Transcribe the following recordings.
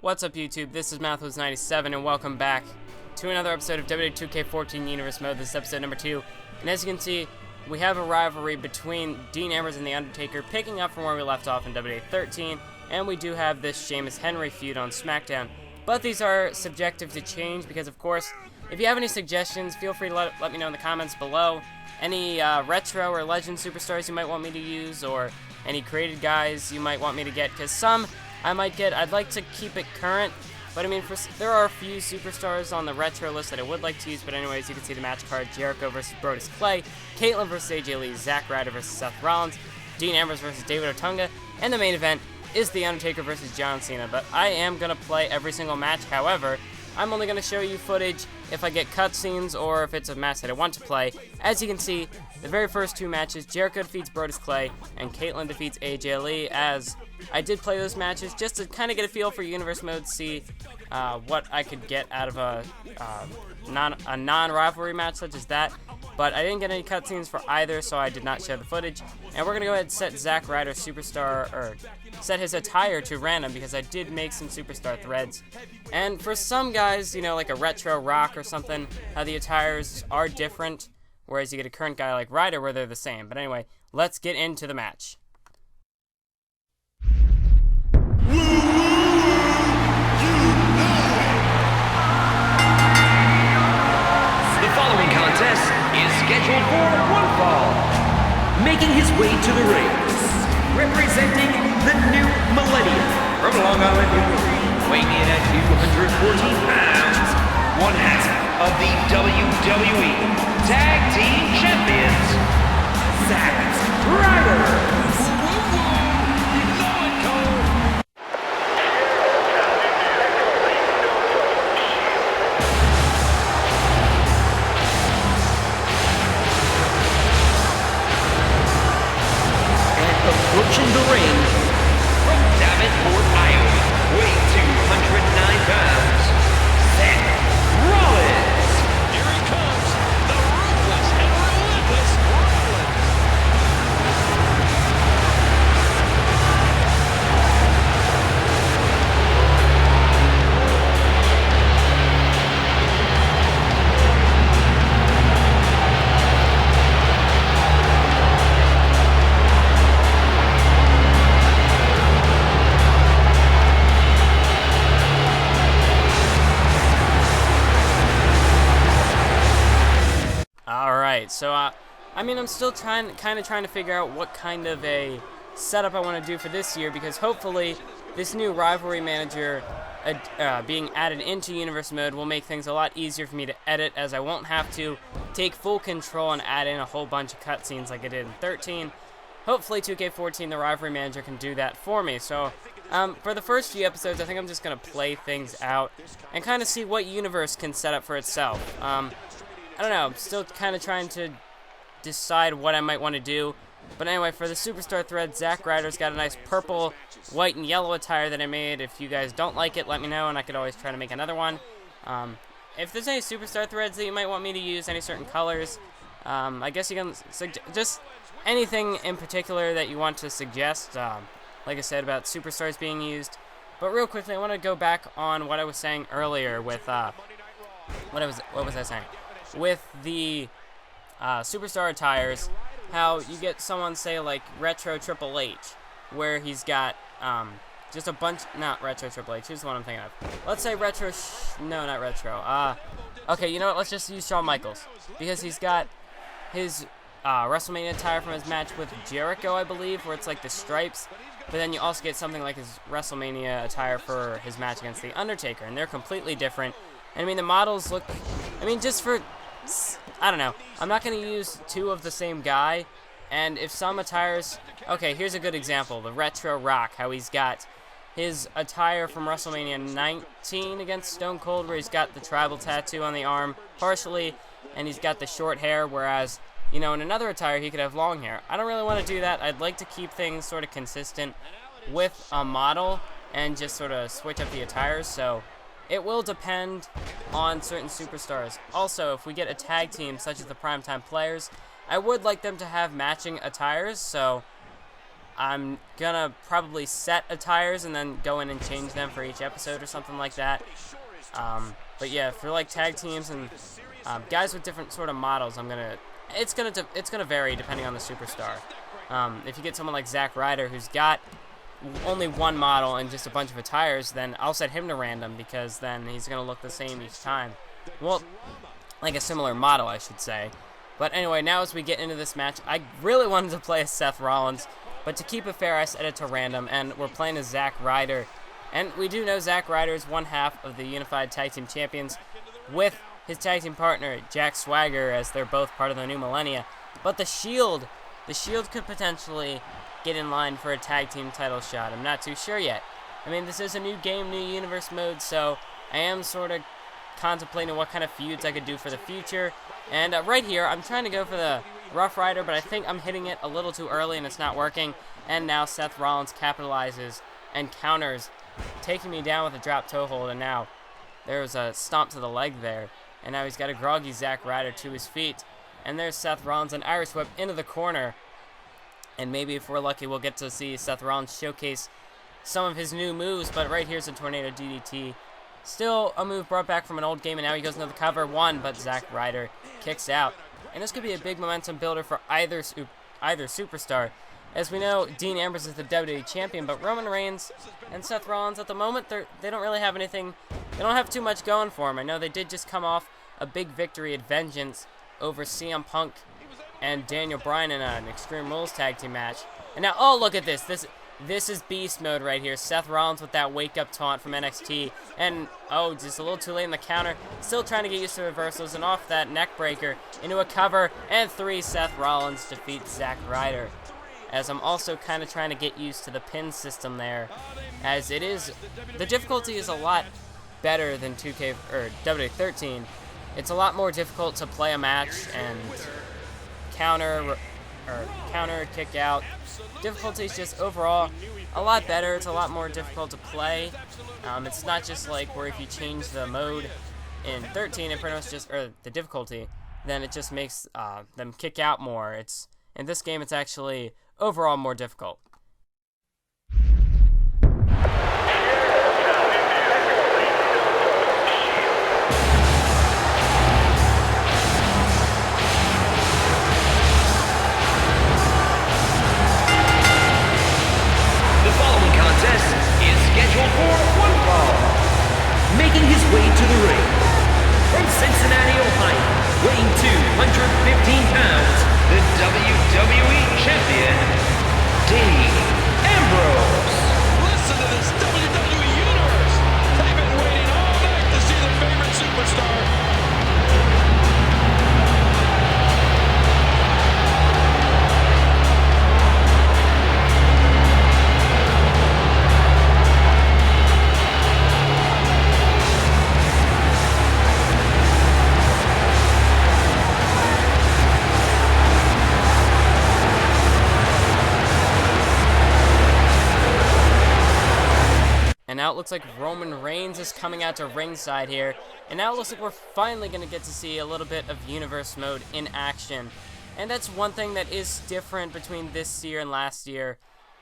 What's up, YouTube? This is Mouthwas97, and welcome back to another episode of WWE 2K14 Universe Mode. This is episode number 2, and as you can see, we have a rivalry between Dean Ambrose and The Undertaker, picking up from where we left off in WWE 13, and we do have this Sheamus Henry feud on SmackDown. But these are subjective to change because, of course, if you have any suggestions, feel free to let me know in the comments below. Any retro or legend superstars you might want me to use, or any created guys you might want me to get, because some I might get. I'd like to keep it current, but I mean, there are a few superstars on the retro list that I would like to use, but anyways, you can see the match card: Jericho versus Brodus Clay, Caitlyn versus AJ Lee, Zack Ryder versus Seth Rollins, Dean Ambrose versus David Otunga, and the main event is The Undertaker versus John Cena. But I am going to play every single match. However, I'm only going to show you footage if I get cutscenes or if it's a match that I want to play. As you can see, the very first two matches, Jericho defeats Brodus Clay and Caitlyn defeats AJ Lee, as I did play those matches just to kind of get a feel for Universe Mode, see what I could get out of a non-rivalry match such as that. But I didn't get any cutscenes for either, so I did not show the footage. And we're going to go ahead and set Zack Ryder Superstar, or set his attire to random, because I did make some Superstar threads. And for some guys, you know, like a retro rock or something, how the attires are different, whereas you get a current guy like Ryder where they're the same. But anyway, let's get into the match. The following contest is scheduled for one fall. Making his way to the ring, representing the new millennium from Long Island, New York, weighing in at 214 pounds, one half of the WWE Tag Team Champions, Zack Ryder. Approaching the ring from Davenport, Iowa, weighing 209 pounds, Zack Rollins. Here he comes, the ruthless and relentless Rollins. So, I mean, I'm still kind of trying to figure out what kind of a setup I want to do for this year, because hopefully this new rivalry manager being added into Universe Mode will make things a lot easier for me to edit, as I won't have to take full control and add in a whole bunch of cutscenes like I did in 13. Hopefully 2K14, the rivalry manager, can do that for me. So, for the first few episodes, I think I'm just going to play things out and kind of see what universe can set up for itself. I don't know, I'm still kind of trying to decide what I might want to do. But anyway, for the Superstar thread, Zack Ryder's got a nice purple, white, and yellow attire that I made. If you guys don't like it, let me know, and I could always try to make another one. If there's any Superstar threads that you might want me to use, any certain colors, I guess you can just anything in particular that you want to suggest, like I said, about Superstars being used. But real quickly, I want to go back on what I was saying earlier with, what was I saying? With the Superstar attires, how you get someone, say, like Retro Triple H, where he's got just a bunch, not Retro Triple H, here's the one I'm thinking of. Let's say Retro, no, not Retro. Okay, you know what, let's just use Shawn Michaels, because he's got his WrestleMania attire from his match with Jericho, I believe, where it's like the stripes, but then you also get something like his WrestleMania attire for his match against The Undertaker, and they're completely different. And I mean, the models look, I mean, just for, I don't know, I'm not going to use two of the same guy, and if some attires, okay, here's a good example, the Retro Rock, how he's got his attire from WrestleMania 19 against Stone Cold, where he's got the tribal tattoo on the arm, partially, and he's got the short hair, whereas, you know, in another attire, he could have long hair. I don't really want to do that. I'd like to keep things sort of consistent with a model, and just sort of switch up the attires, so it will depend on certain superstars. Also, if we get a tag team such as the Primetime Players, I would like them to have matching attires, so I'm gonna probably set attires and then go in and change them for each episode or something like that. But yeah, for like tag teams and guys with different sort of models, it's gonna vary depending on the superstar. If you get someone like Zack Ryder who's got only one model and just a bunch of attires, then I'll set him to random because then he's gonna look the same each time. Well, like a similar model, I should say. But anyway, now as we get into this match, I really wanted to play as Seth Rollins, but to keep it fair, I set it to random, and we're playing as Zack Ryder. And we do know Zack Ryder is one half of the Unified Tag Team Champions with his tag team partner, Jack Swagger, as they're both part of the New Millennia. But the Shield could potentially get in line for a tag team title shot. I'm not too sure yet. I mean, this is a new game, new universe mode, so I am sort of contemplating what kind of feuds I could do for the future. And right here, I'm trying to go for the Rough Rider, but I think I'm hitting it a little too early and it's not working. And now Seth Rollins capitalizes and counters, taking me down with a drop toe hold. And now there's a stomp to the leg there. And now he's got a groggy Zack Ryder to his feet. And there's Seth Rollins, an Irish whip into the corner. And maybe if we're lucky, we'll get to see Seth Rollins showcase some of his new moves. But right here's a Tornado DDT. Still a move brought back from an old game, and now he goes into the cover. One, but Zack Ryder kicks out. And this could be a big momentum builder for either superstar. As we know, Dean Ambrose is the WWE Champion, but Roman Reigns and Seth Rollins at the moment, they don't really have anything. They don't have too much going for them. I know they did just come off a big victory at Vengeance over CM Punk and Daniel Bryan in an Extreme Rules tag team match. And now, oh, look at this. This is beast mode right here. Seth Rollins with that wake-up taunt from NXT. And, oh, just a little too late in the counter. Still trying to get used to reversals, and off that neck breaker into a cover. And 3, Seth Rollins defeats Zack Ryder. As I'm also kind of trying to get used to the pin system there. As it is, the difficulty is a lot better than 2K or WWE 13. It's a lot more difficult to play a match and counter, kick out. Difficulty is just overall a lot better. It's a lot more difficult to play. It's not just like where if you change the mode in 13, it pretty much just, or the difficulty, then it just makes them kick out more. It's in this game, it's actually overall more difficult. Making his way to the ring, from Cincinnati, Ohio, weighing 215 pounds, the WWE Champion, Dean Ambrose. Listen to this WWE Universe. They've been waiting all night to see their favorite superstar. And now it looks like Roman Reigns is coming out to ringside here. And now it looks like we're finally going to get to see a little bit of Universe Mode in action. And that's one thing that is different between this year and last year.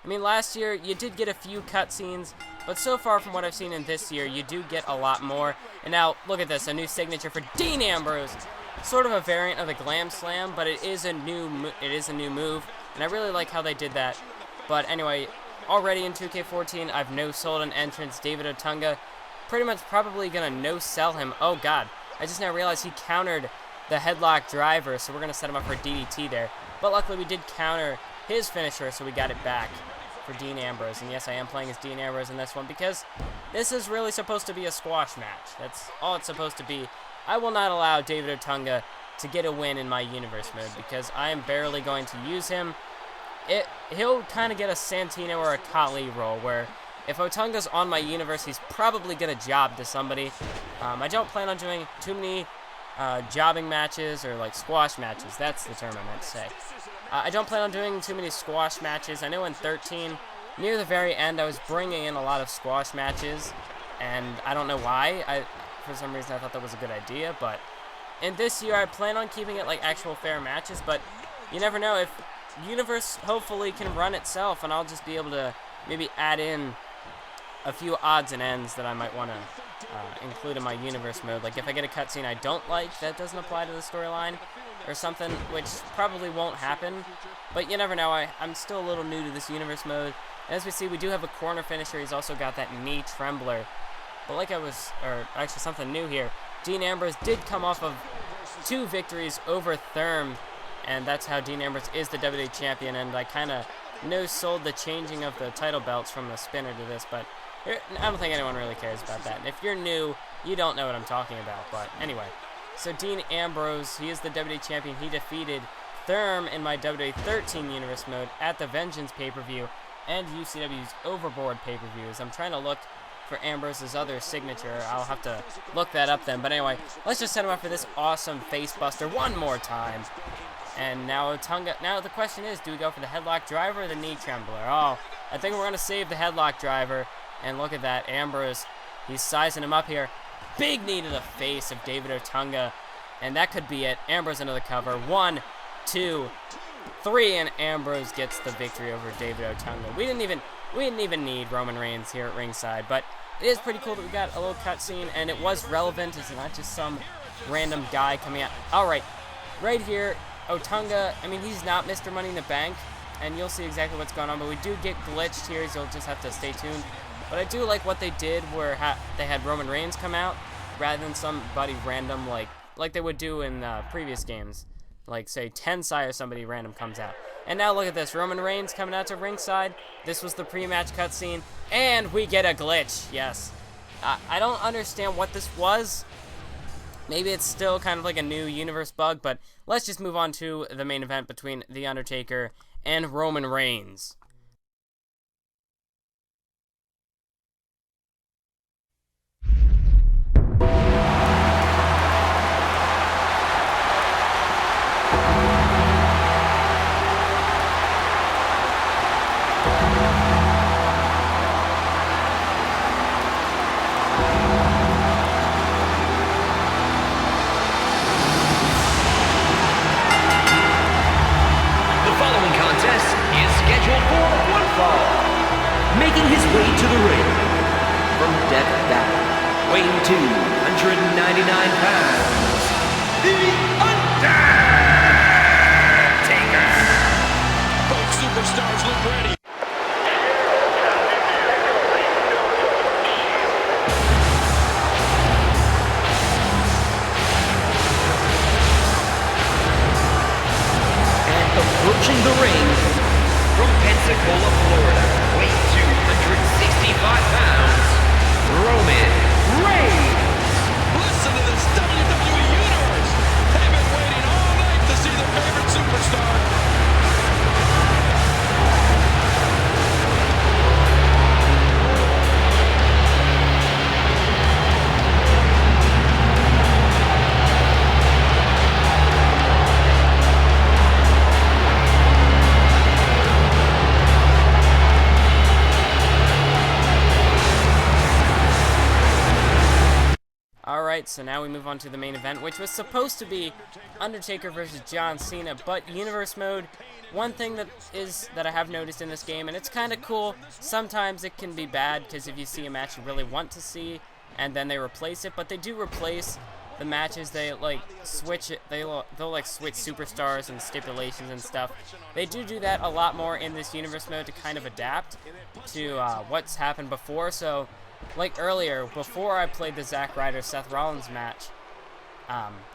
I mean, last year you did get a few cutscenes, but so far from what I've seen in this year, you do get a lot more. And now, look at this, a new signature for Dean Ambrose. Sort of a variant of the Glam Slam, but it is a new move. And I really like how they did that. But anyway, already in 2K14, I've no-sold an entrance, David Otunga. Pretty much probably going to no-sell him. Oh, God. I just now realized he countered the headlock driver, so we're going to set him up for DDT there. But luckily, we did counter his finisher, so we got it back for Dean Ambrose. And yes, I am playing as Dean Ambrose in this one because this is really supposed to be a squash match. That's all it's supposed to be. I will not allow David Otunga to get a win in my Universe mode because I am barely going to use him. He'll kind of get a Santino or a Kali role where if Otunga's on my universe, he's probably going to job to somebody. I don't plan on doing too many jobbing matches or like squash matches. That's the term I meant to say. I don't plan on doing too many squash matches. I know in 13, near the very end, I was bringing in a lot of squash matches, and I don't know why. For some reason, I thought that was a good idea, but in this year, I plan on keeping it like actual fair matches, but you never know. universe hopefully can run itself, and I'll just be able to maybe add in a few odds and ends that I might want to include in my universe mode. Like if I get a cutscene I don't like that doesn't apply to the storyline or something, which probably won't happen, but you never know. I'm still a little new to this universe mode. And as we see, we do have a corner finisher. He's also got that knee trembler. But like or actually something new here, Dean Ambrose did come off of 2 victories over Therm, and that's how Dean Ambrose is the WWE champion. And I kind of no-sold the changing of the title belts from the spinner to this, but I don't think anyone really cares about that. And if you're new, you don't know what I'm talking about. But anyway, so Dean Ambrose, he is the WWE champion. He defeated Therm in my WWE 13 universe mode at the Vengeance pay-per-view and UCW's Overboard pay-per-views. I'm trying to look for Ambrose's other signature. I'll have to look that up then. But anyway, let's just set him up for this awesome face buster one more time. And now Otunga. Now the question is, do we go for the headlock driver or the knee trembler? Oh, I think we're going to save the headlock driver. And look at that, Ambrose, he's sizing him up here. Big knee to the face of David Otunga. And that could be it. Ambrose into the cover. 1, 2, 3, and Ambrose gets the victory over David Otunga. We didn't even need Roman Reigns here at ringside, but it is pretty cool that we got a little cutscene, and it was relevant. It's not just some random guy coming out. All right, right here, Otunga, I mean, he's not Mr. Money in the Bank, and you'll see exactly what's going on, but we do get glitched here, so you'll just have to stay tuned. But I do like what they did where they had Roman Reigns come out rather than somebody random like they would do in previous games. Like, say, Tensai or somebody random comes out. And now look at this. Roman Reigns coming out to ringside. This was the pre-match cutscene. And we get a glitch. Yes. I don't understand what this was. Maybe it's still kind of like a new universe bug. But let's just move on to the main event between The Undertaker and Roman Reigns. Making his way to the ring from Death Valley, weighing 299 pounds, The Undertaker! Both superstars look ready. And approaching the ring from Pensacola, Florida, weighing 265 pounds, Roman Reigns. Listen to this WWE Universe. They've been waiting all night to see their favorite superstar. Alright, so now we move on to the main event, which was supposed to be Undertaker versus John Cena, but Universe Mode, one thing that I have noticed in this game, and it's kind of cool, sometimes it can be bad, because if you see a match you really want to see, and then they replace it, but they do replace the matches, they switch it, they'll switch superstars and stipulations and stuff. They do that a lot more in this Universe Mode to kind of adapt to what's happened before, so like earlier, before I played the Zack Ryder Seth Rollins match,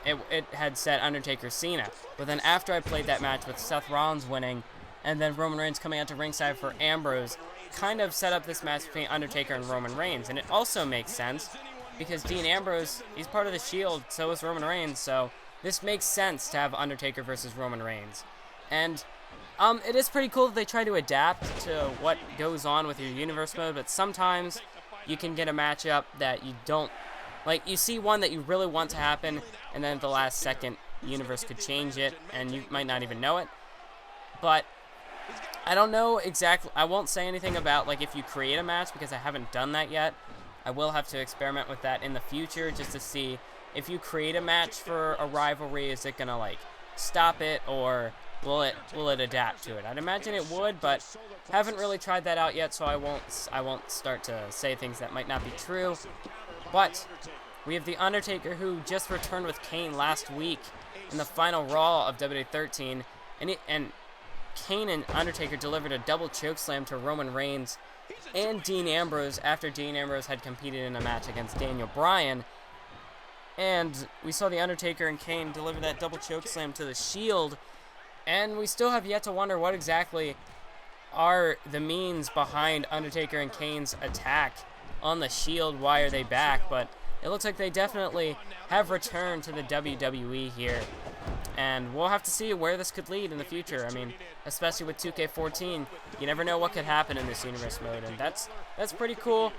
it had said Undertaker Cena. But then after I played that match with Seth Rollins winning, and then Roman Reigns coming out to ringside for Ambrose, kind of set up this match between Undertaker and Roman Reigns. And it also makes sense, because Dean Ambrose, he's part of the Shield, so is Roman Reigns, so this makes sense to have Undertaker versus Roman Reigns. And it is pretty cool that they try to adapt to what goes on with your Universe Mode, but sometimes you can get a matchup that you don't, like, you see one that you really want to happen, and then at the last second, Universe could change it, and you might not even know it. But I don't know exactly, I won't say anything about, like, if you create a match, because I haven't done that yet. I will have to experiment with that in the future, just to see if you create a match for a rivalry, is it gonna, like, stop it, or will it adapt to it? I'd imagine it would, but haven't really tried that out yet, so I won't start to say things that might not be true. But we have The Undertaker, who just returned with Kane last week in the final Raw of WWE 13, and Kane and Undertaker delivered a double chokeslam to Roman Reigns and Dean Ambrose after Dean Ambrose had competed in a match against Daniel Bryan. And we saw The Undertaker and Kane deliver that double chokeslam to the Shield, and we still have yet to wonder what exactly are the means behind Undertaker and Kane's attack on the Shield. Why are they back? But it looks like they definitely have returned to the WWE here. And we'll have to see where this could lead in the future. I mean, especially with 2K14, you never know what could happen in this universe mode, and that's pretty cool.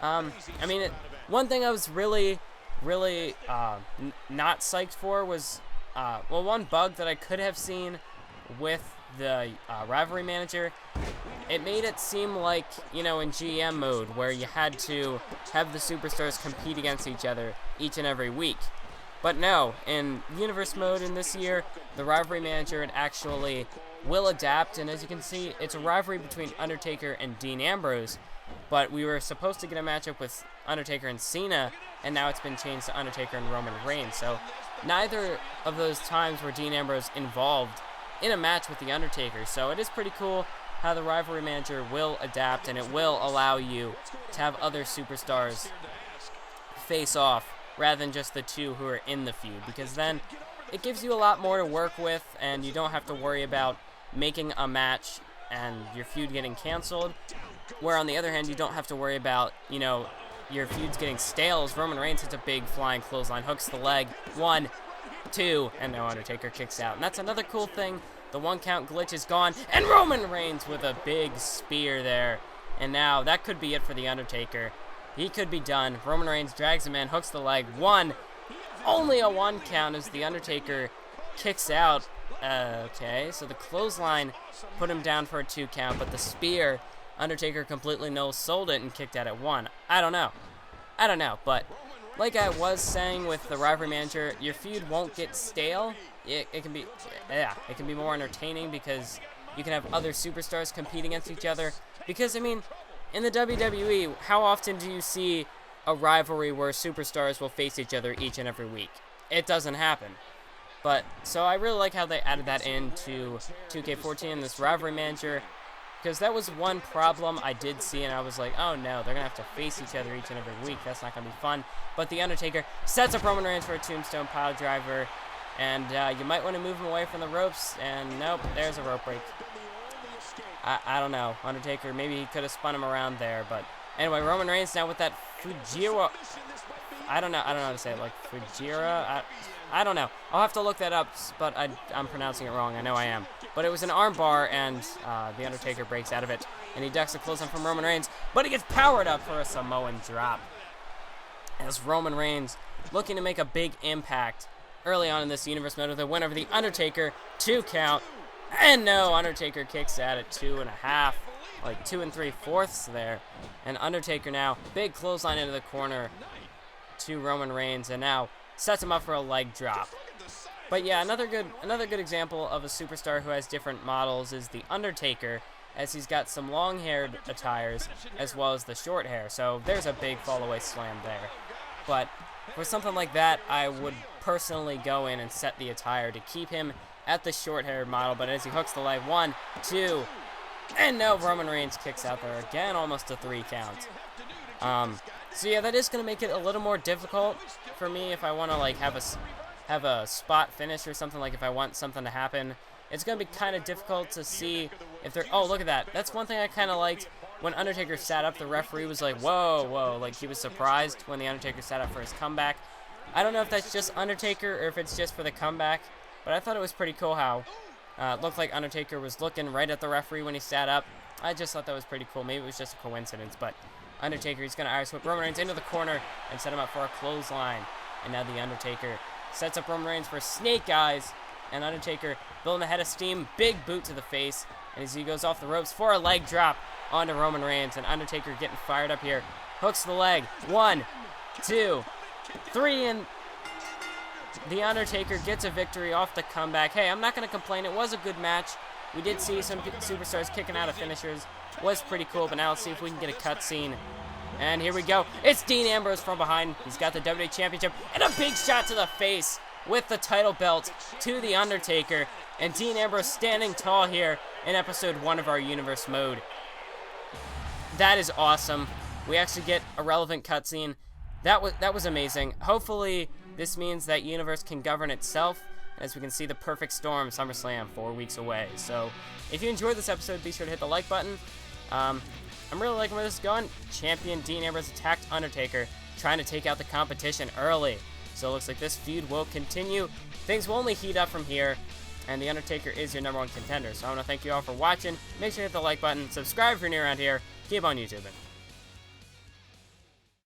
I mean, one thing I was really not psyched for was, well, one bug that I could have seen with the rivalry manager. It made it seem like, you know, in GM mode, where you had to have the superstars compete against each other each and every week. But no, in universe mode in this year, the rivalry manager it actually will adapt, and as you can see, it's a rivalry between Undertaker and Dean Ambrose, but we were supposed to get a matchup with Undertaker and Cena, and now it's been changed to Undertaker and Roman Reigns. So neither of those times were Dean Ambrose involved in a match with The Undertaker, so it is pretty cool how the rivalry manager will adapt, and it will allow you to have other superstars face off rather than just the two who are in the feud, because then it gives you a lot more to work with, and you don't have to worry about making a match and your feud getting canceled, where on the other hand, you don't have to worry about, you know, your feud's getting stale as Roman Reigns hits a big flying clothesline, hooks the leg, 1, 2, and no, Undertaker kicks out. And that's another cool thing. The 1 count glitch is gone, and Roman Reigns with a big spear there. And now that could be it for The Undertaker. He could be done. Roman Reigns drags him in, hooks the leg, 1. Only a 1 count as The Undertaker kicks out. Okay, so the clothesline put him down for a 2 count, but the spear, Undertaker completely no-sold it and kicked out at 1. I don't know, but like I was saying with the rivalry manager, your feud won't get stale. It can be more entertaining because you can have other superstars compete against each other. Because, I mean, in the WWE, how often do you see a rivalry where superstars will face each other each and every week? It doesn't happen. But, so I really like how they added that into 2K14, this rivalry manager, because that was one problem I did see, and I was like, oh no, they're going to have to face each other each and every week. That's not going to be fun. But The Undertaker sets up Roman Reigns for a tombstone pile driver, and you might want to move him away from the ropes, and nope, there's a rope break. I don't know. Undertaker, maybe he could have spun him around there, but anyway, Roman Reigns now with that Fujiwara. I don't know how to say it, like Fujiwara. I don't know. I'll have to look that up, but I'm pronouncing it wrong. I know I am. But it was an arm bar, and The Undertaker breaks out of it, and he ducks a clothesline from Roman Reigns, but he gets powered up for a Samoan drop. As Roman Reigns looking to make a big impact early on in this universe mode with a win over The Undertaker, 2 count, and no, Undertaker kicks out at 2.5, like 2 3/4 there, and Undertaker now, big clothesline into the corner to Roman Reigns, and now sets him up for a leg drop. But yeah, another good example of a superstar who has different models is The Undertaker, as he's got some long-haired attires as well as the short hair. So there's a big fall-away slam there. But for something like that, I would personally go in and set the attire to keep him at the short-haired model. But as he hooks the leg, 1, 2, and no, Roman Reigns kicks out there again, almost a 3 count. So yeah, that is going to make it a little more difficult for me if I want to like have a spot finish or something, like if I want something to happen. It's going to be kind of difficult to see if they're... Oh, look at that. That's one thing I kind of liked. When Undertaker sat up, the referee was like, whoa, like he was surprised when The Undertaker sat up for his comeback. I don't know if that's just Undertaker or if it's just for the comeback, but I thought it was pretty cool how it looked like Undertaker was looking right at the referee when he sat up. I just thought that was pretty cool. Maybe it was just a coincidence, but Undertaker, he's going to Irish whip Roman Reigns into the corner and set him up for a clothesline. And now The Undertaker sets up Roman Reigns for snake eyes, and Undertaker building a head of steam, big boot to the face, and as he goes off the ropes for a leg drop onto Roman Reigns, and Undertaker getting fired up here, hooks the leg, 1, 2, 3, and The Undertaker gets a victory off the comeback. Hey, I'm not going to complain. It was a good match. We did see some superstars kicking out of finishers. Was pretty cool, but now let's see if we can get a cutscene. And here we go. It's Dean Ambrose from behind. He's got the WWE Championship and a big shot to the face with the title belt to The Undertaker. And Dean Ambrose standing tall here in episode 1 of our Universe mode. That is awesome. We actually get a relevant cutscene. That was amazing. Hopefully, this means that Universe can govern itself. As we can see, the perfect storm, SummerSlam, 4 weeks away. So, if you enjoyed this episode, be sure to hit the like button. I'm really liking where this is going. Champion Dean Ambrose attacked Undertaker, trying to take out the competition early. So it looks like this feud will continue. Things will only heat up from here, and The Undertaker is your #1 contender. So I want to thank you all for watching. Make sure to hit the like button, subscribe if you're new around here, keep on YouTubing.